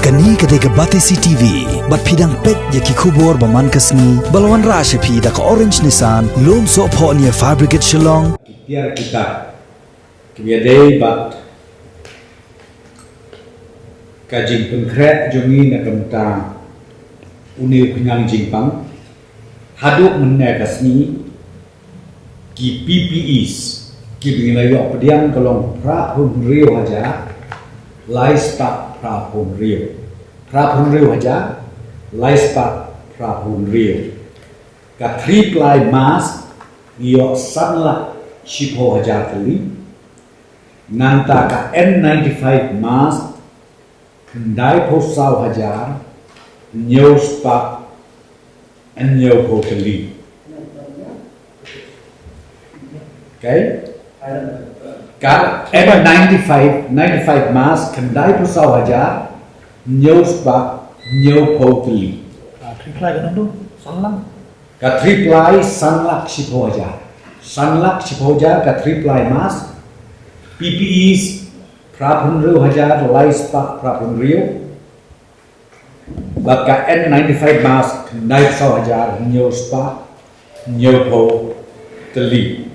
Kani ketika Batesi TV, bat pidang pet yaki kubur baman kasni, balwan rasha pi dak orange Nissan, lom so po niya fabricate shillong. Tiar kita, kibiyadey bat kajing pengkret jungi na kamtang unil pingang jingpang, haduk mennya kasni ki PPEs, ki binglayo pediang kolong prapun rio haja, livestock prapun rio haja, livestock prapun rio. Ka 3-ply mask iyo sanla shipo haja kali, nanta ka N95 mask kendai posau hajar nyaw spa and nyaw po kali. Okay? Ka N95 mask kendai posau hajar nyaw spa nyaw po kali. 3-ply ganun do, sanlang. Ka 3-ply sunlock shipo hajar. Sunlock shipo hajar ka 3-ply mask. PPEs prapun rio hajar livestock prapun rio. Baka N95 mask kendai posau hajar nyaw spa nyaw po kali.